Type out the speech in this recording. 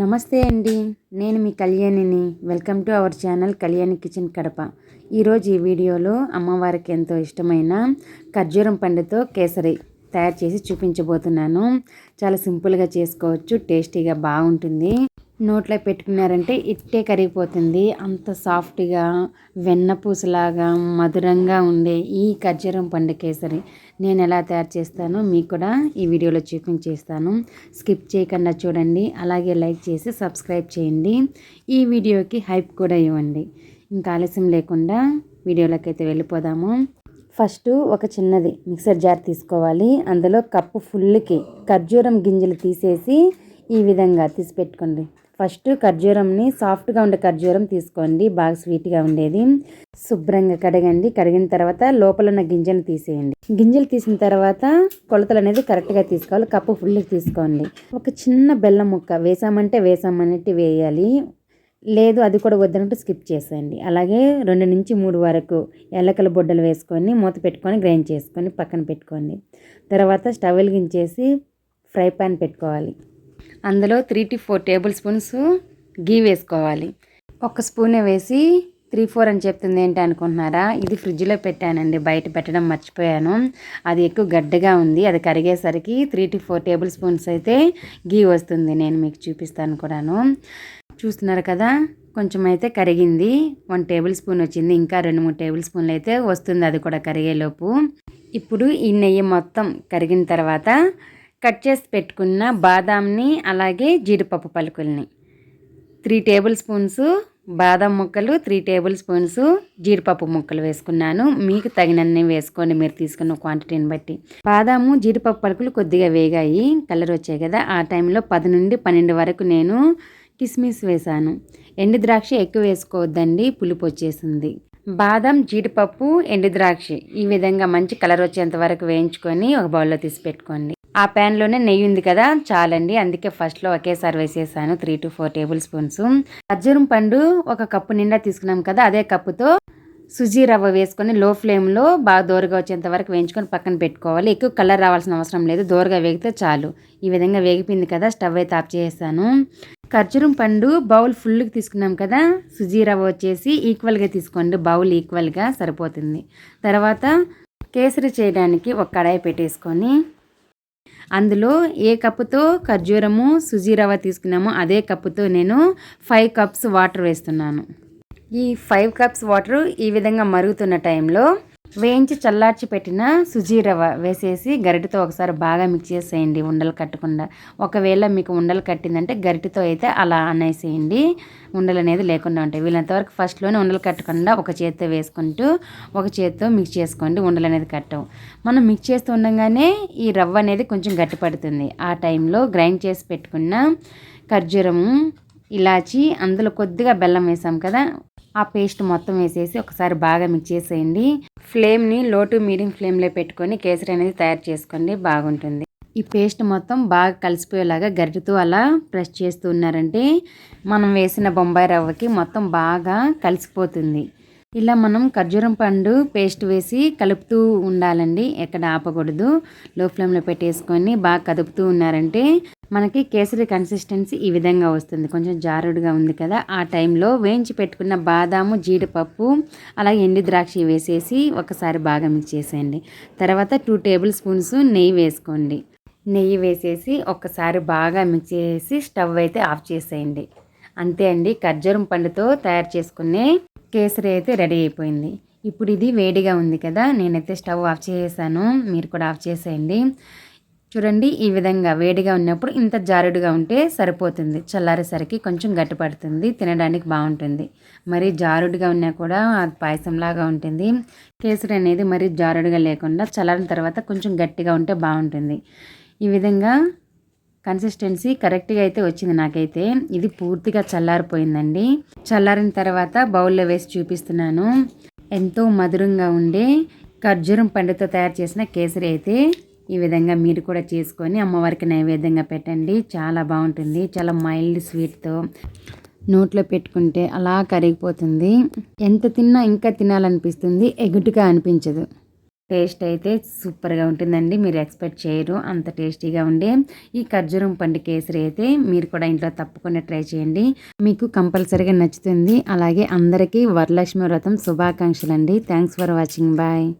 నమస్తే అండి, నేను మీ కళ్యాణిని. Welcome to our channel Kalyani kitchen Kadapa. ఈరోజు ఈ వీడియోలో అమ్మవారికి ఎంతో ఇష్టమైన ఖర్జూరం పండుతో కేసరి తయారు చేసి చూపించబోతున్నాను. చాలా సింపుల్గా చేసుకోవచ్చు, టేస్టీగా బాగుంటుంది. నోట్లో పెట్టుకున్నారంటే ఇట్టే కరిగిపోతుంది. అంత సాఫ్ట్గా వెన్నపూసలాగా మధురంగా ఉండే ఈ ఖర్జూరం పండు కేసరి నేను ఎలా తయారు చేస్తానో మీకు కూడా ఈ వీడియోలో చూపించేస్తాను. స్కిప్ చేయకుండా చూడండి, అలాగే లైక్ చేసి సబ్స్క్రైబ్ చేయండి. ఈ వీడియోకి హైప్ కూడా ఇవ్వండి. ఇంకా ఆలస్యం లేకుండా వీడియోలోకి అయితే వెళ్ళిపోదాము. ఫస్ట్ ఒక చిన్నది మిక్సర్ జార్ తీసుకోవాలి. అందులో కప్పు ఫుల్కి ఖర్జూరం గింజలు తీసేసి ఈ విధంగా తీసి పెట్టుకోండి. ఫస్ట్ ఖర్జూరంని సాఫ్ట్గా ఉండే ఖర్జూరం తీసుకోండి, బాగా స్వీట్గా ఉండేది. శుభ్రంగా కడగండి. కడిగిన తర్వాత లోపల ఉన్న గింజలు తీసేయండి. గింజలు తీసిన తర్వాత కొలతలు అనేది కరెక్ట్గా తీసుకోవాలి. కప్పు ఫుల్కి తీసుకోండి. ఒక చిన్న బెల్లం ముక్క వేసామంటే వేసామన్నట్టు వేయాలి, లేదు అది కూడా వద్దనంటే స్కిప్ చేసేయండి. అలాగే 2 నుంచి 3 వరకు ఎల్లకల బొడ్డలు వేసుకొని మూత పెట్టుకొని గ్రైండ్ చేసుకొని పక్కన పెట్టుకోండి. తర్వాత స్టవ్ వెలిగించేసి ఫ్రై పాన్ పెట్టుకోవాలి. అందులో 3 to 4 టేబుల్ స్పూన్స్ గీ వేసుకోవాలి. 1 స్పూనే వేసి 3-4 అని చెప్తుంది ఏంటి అనుకుంటున్నారా? ఇది ఫ్రిడ్జ్లో పెట్టానండి, బయట పెట్టడం మర్చిపోయాను. అది ఎక్కువ గడ్డగా ఉంది. అది కరిగేసరికి 3 to 4 టేబుల్ స్పూన్స్ అయితే గీ వస్తుంది. నేను మీకు చూపిస్తాను కూడాను. చూస్తున్నారు కదా, కొంచెం అయితే కరిగింది. 1 టేబుల్ స్పూన్ వచ్చింది. ఇంకా 2-3 టేబుల్ స్పూన్లు అయితే వస్తుంది, అది కూడా కరిగేలోపు. ఇప్పుడు ఈ నెయ్యి మొత్తం కరిగిన తర్వాత కట్ చేసి పెట్టుకున్న బాదాంని అలాగే జీడిపప్పు పలుకుల్ని 3 టేబుల్ స్పూన్స్ బాదం ముక్కలు, 3 టేబుల్ స్పూన్స్ జీడిపప్పు ముక్కలు వేసుకున్నాను. మీకు తగినన్ని వేసుకోండి, మీరు తీసుకున్న క్వాంటిటీని బట్టి. బాదాము జీడిపప్పు పలుకులు కొద్దిగా వేగాయి, కలర్ వచ్చాయి కదా. ఆ టైంలో 10 నుండి 12 వరకు నేను కిస్మిస్ వేసాను. ఎండు ద్రాక్ష ఎక్కువ వేసుకోవద్దండి, పులుపు వచ్చేసింది. బాదం, జీడిపప్పు, ఎండు ద్రాక్ష ఈ విధంగా మంచి కలర్ వచ్చేంత వరకు వేయించుకొని ఒక బౌల్లో తీసి పెట్టుకోండి. ఆ ప్యాన్లోనే నెయ్యి ఉంది కదా, చాలండి. అందుకే ఫస్ట్లో ఒకేసారి వేసేసాను 3 to 4 టేబుల్ స్పూన్స్. ఖర్జూరం పండు 1 కప్పు నిండా తీసుకున్నాం కదా, అదే కప్పుతో సుజీ రవ్వ వేసుకొని లో ఫ్లేమ్లో బాగా దోరగా వచ్చేంత వరకు వేయించుకొని పక్కన పెట్టుకోవాలి. ఎక్కువ కలర్ రావాల్సిన అవసరం లేదు, దోరగా వేగితే చాలు. ఈ విధంగా వేగిపోయింది కదా, స్టవ్ అయితే ఆఫ్ చేసేసాను. ఖర్జూరం పండు బౌల్ ఫుల్కి తీసుకున్నాం కదా, సుజీ రవ్వ వచ్చేసి ఈక్వల్గా తీసుకోండి, బౌల్ ఈక్వల్గా సరిపోతుంది. తర్వాత కేసరి చేయడానికి ఒక కడాయి పెట్టేసుకొని అందులో ఏ కప్పుతో ఖర్జూరము సుజీ రవ్వ తీసుకున్నామో అదే కప్పుతో నేను 5 కప్స్ వాటర్ వేస్తున్నాను. ఈ 5 కప్స్ వాటర్ ఈ విధంగా మరుగుతున్న టైంలో వేయించి చల్లార్చి పెట్టిన సుజీ రవ్వ వేసేసి గరిటెతో ఒకసారి బాగా మిక్స్ చేసేయండి, ఉండలు కట్టకుండా. ఒకవేళ మీకు ఉండలు కట్టిందంటే గరిటెతో అయితే అలా అనేసేయండి, ఉండలు అనేది లేకుండా ఉంటాయి. వీళ్ళంతవరకు ఫస్ట్లోనే ఉండలు కట్టకుండా ఒక చేత్తో వేసుకుంటూ ఒక చేత్తో మిక్స్ చేసుకోండి, ఉండలు అనేది కట్టవు. మనం మిక్స్ చేస్తూ ఉండగానే ఈ రవ్వ అనేది కొంచెం గట్టి పడుతుంది. ఆ టైంలో గ్రైండ్ చేసి పెట్టుకున్న ఖర్జూరము, ఇలాచి, అందులో కొద్దిగా బెల్లం వేసాం కదా, ఆ పేస్ట్ మొత్తం వేసేసి ఒకసారి బాగా మిక్స్ చేసేయండి. ఫ్లేమ్ని లో టు మీడియం ఫ్లేమ్లో పెట్టుకొని కేసరి అనేది తయారు చేసుకోండి, బాగుంటుంది. ఈ పేస్ట్ మొత్తం బాగా కలిసిపోయేలాగా గరిటెతో అలా ప్రెస్ చేస్తూ ఉన్నారంటే మనం వేసిన బొంబాయి రవ్వకి మొత్తం బాగా కలిసిపోతుంది. ఇలా మనం ఖర్జూరం పండు పేస్ట్ వేసి కలుపుతూ ఉండాలండి, ఎక్కడ ఆపకూడదు. లో ఫ్లేమ్లో పెట్టేసుకొని బాగా కదుపుతూ ఉన్నారంటే మనకి కేసరి కన్సిస్టెన్సీ ఈ విధంగా వస్తుంది. కొంచెం జారుడుగా ఉంది కదా, ఆ టైంలో వేయించి పెట్టుకున్న బాదాము, జీడిపప్పు అలాగే ఎండు ద్రాక్ష వేసేసి ఒకసారి బాగా మిక్స్ చేసేయండి. తర్వాత 2 టేబుల్ స్పూన్స్ నెయ్యి వేసుకోండి. నెయ్యి వేసేసి ఒక్కసారి బాగా మిక్స్ చేసి స్టవ్ అయితే ఆఫ్ చేసేయండి. అంతే అండి, ఖర్జూరం పండుతో తయారు చేసుకునే కేసరి అయితే రెడీ అయిపోయింది. ఇప్పుడు ఇది వేడిగా ఉంది కదా, నేనైతే స్టవ్ ఆఫ్ చేసేసాను, మీరు కూడా ఆఫ్ చేసేయండి. చూడండి, ఈ విధంగా వేడిగా ఉన్నప్పుడు ఇంత జారుడుగా ఉంటే సరిపోతుంది. చల్లారేసరికి కొంచెం గట్టి పడుతుంది, తినడానికి బాగుంటుంది. మరి జారుడుగా ఉన్నా కూడా అది పాయసంలాగా ఉంటుంది. కేసరి అనేది మరి జారుడుగా లేకుండా చల్లారిన తర్వాత కొంచెం గట్టిగా ఉంటే బాగుంటుంది. ఈ విధంగా కన్సిస్టెన్సీ కరెక్ట్గా అయితే వచ్చింది నాకైతే. ఇది పూర్తిగా చల్లారిపోయిందండి. చల్లారిన తర్వాత బౌల్లో వేసి చూపిస్తున్నాను. ఎంతో మధురంగా ఉండే ఖర్జూరం పండుతో తయారు చేసిన కేసరి అయితే ఈ విధంగా మీరు కూడా చేసుకొని అమ్మవారికి నైవేద్యంగా పెట్టండి, చాలా బాగుంటుంది. చాలా మైల్డ్ స్వీట్తో నోట్లో పెట్టుకుంటే అలా కరిగిపోతుంది. ఎంత తిన్నా ఇంకా తినాలనిపిస్తుంది, ఎగుటుగా అనిపించదు. టేస్ట్ అయితే సూపర్గా ఉంటుందండి. మీరు ఎక్స్పెక్ట్ చేయరు అంత టేస్టీగా ఉండే ఈ ఖర్జూరం పండు కేసరి అయితే మీరు కూడా ఇంట్లో తప్పకుండా ట్రై చేయండి. మీకు కంపల్సరీగా నచ్చుతుంది. అలాగే అందరికీ వరలక్ష్మి వ్రతం శుభాకాంక్షలు అండి. Thanks for watching. బాయ్.